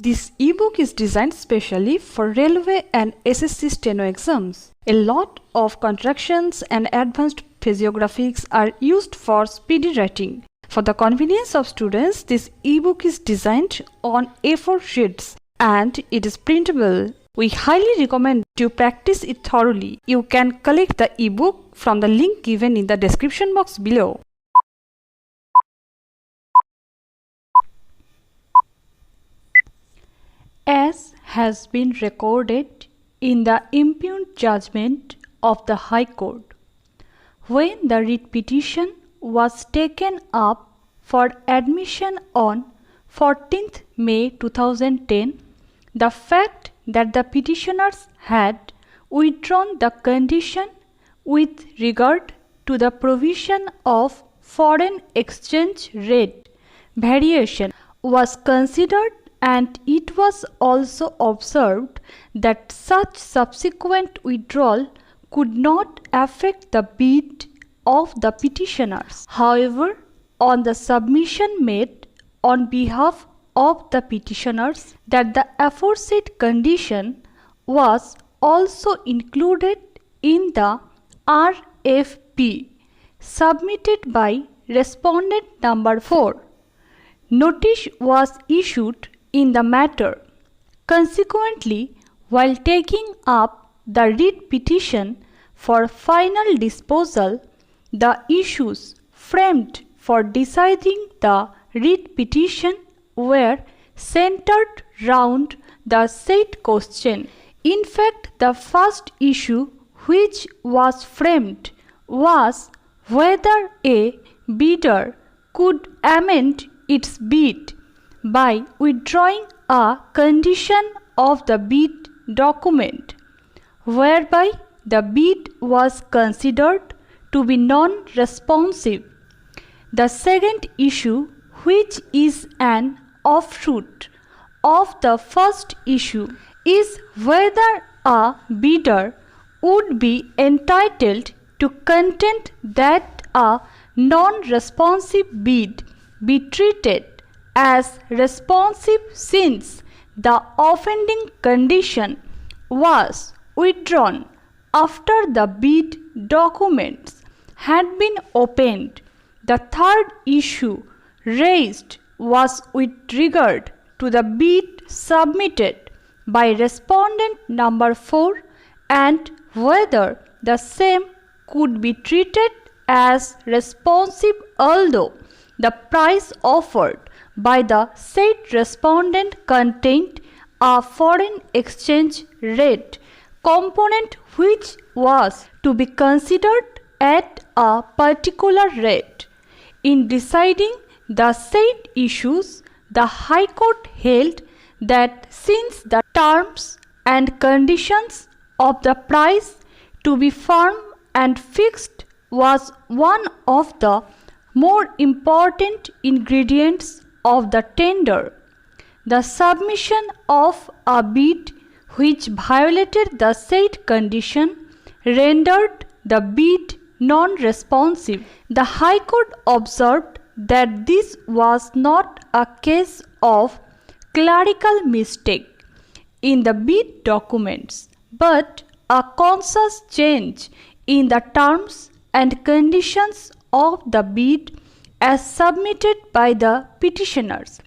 This ebook is designed specially for railway and SSC steno exams. A lot of contractions and advanced physiographics are used for speedy writing. For the convenience of students, this ebook is designed on A4 sheets and it is printable. We highly recommend you practice it thoroughly. You can collect the ebook from the link given in the description box below. As has been recorded in the impugned judgment of the High Court, when the writ petition was taken up for admission on 14th May 2010, the fact that the petitioners had withdrawn the condition with regard to the provision of foreign exchange rate variation was considered, and it was also observed that such subsequent withdrawal could not affect the bid of the petitioners. However, on the submission made on behalf of the petitioners that the aforesaid condition was also included in the RFP submitted by respondent number 4, notice was issued in the matter. Consequently, while taking up the writ petition for final disposal, the issues framed for deciding the writ petition were centered round the said question. In fact, the first issue which was framed was whether a bidder could amend its bid by withdrawing a condition of the bid document, whereby the bid was considered to be non-responsive. The second issue, which is an offshoot of the first issue, is whether a bidder would be entitled to contend that a non-responsive bid be treated as responsive since the offending condition was withdrawn after the bid documents had been opened. The third issue raised was with regard to the bid submitted by respondent number 4 and whether the same could be treated as responsive although the price offered by the said respondent contained a foreign exchange rate component which was to be considered at a particular rate. In deciding the said issues, the High Court held that since the terms and conditions of the price to be firm and fixed was one of the more important ingredients of the tender, the submission of a bid which violated the said condition rendered the bid non-responsive. The High Court observed that this was not a case of clerical mistake in the bid documents, but a conscious change in the terms and conditions of the bid as submitted by the petitioners,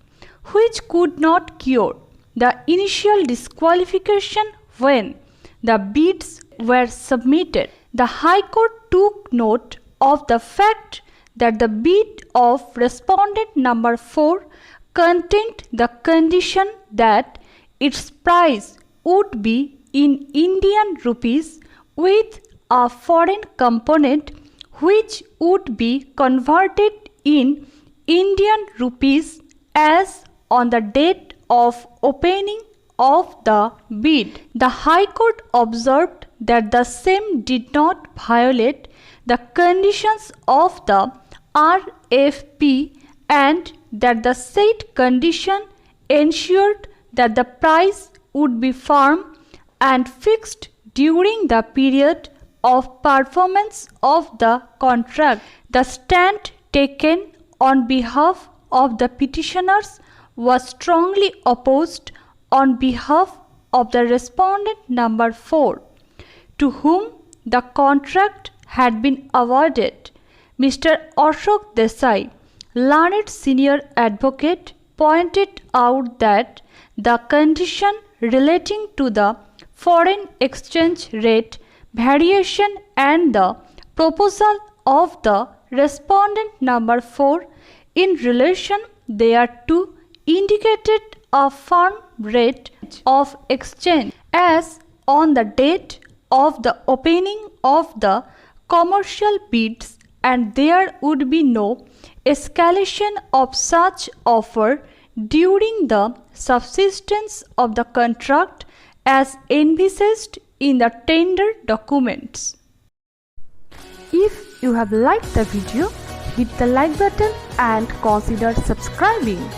which could not cure the initial disqualification when the bids were submitted. The High Court took note of the fact that the bid of respondent number 4 contained the condition that its price would be in Indian rupees with a foreign component which would be converted in Indian rupees as on the date of opening of the bid. The High Court observed that the same did not violate the conditions of the RFP and that the said condition ensured that the price would be firm and fixed during the period of performance of the contract. The stand taken on behalf of the petitioners was strongly opposed on behalf of the respondent number 4, to whom the contract had been awarded. Mr. Ashok Desai, learned senior advocate, pointed out that the condition relating to the foreign exchange rate variation and the proposal of the respondent number 4 in relation thereto indicated a firm rate of exchange as on the date of the opening of the commercial bids, and there would be no escalation of such offer during the subsistence of the contract as envisaged in the tender documents. If you have liked the video, hit the like button and consider subscribing.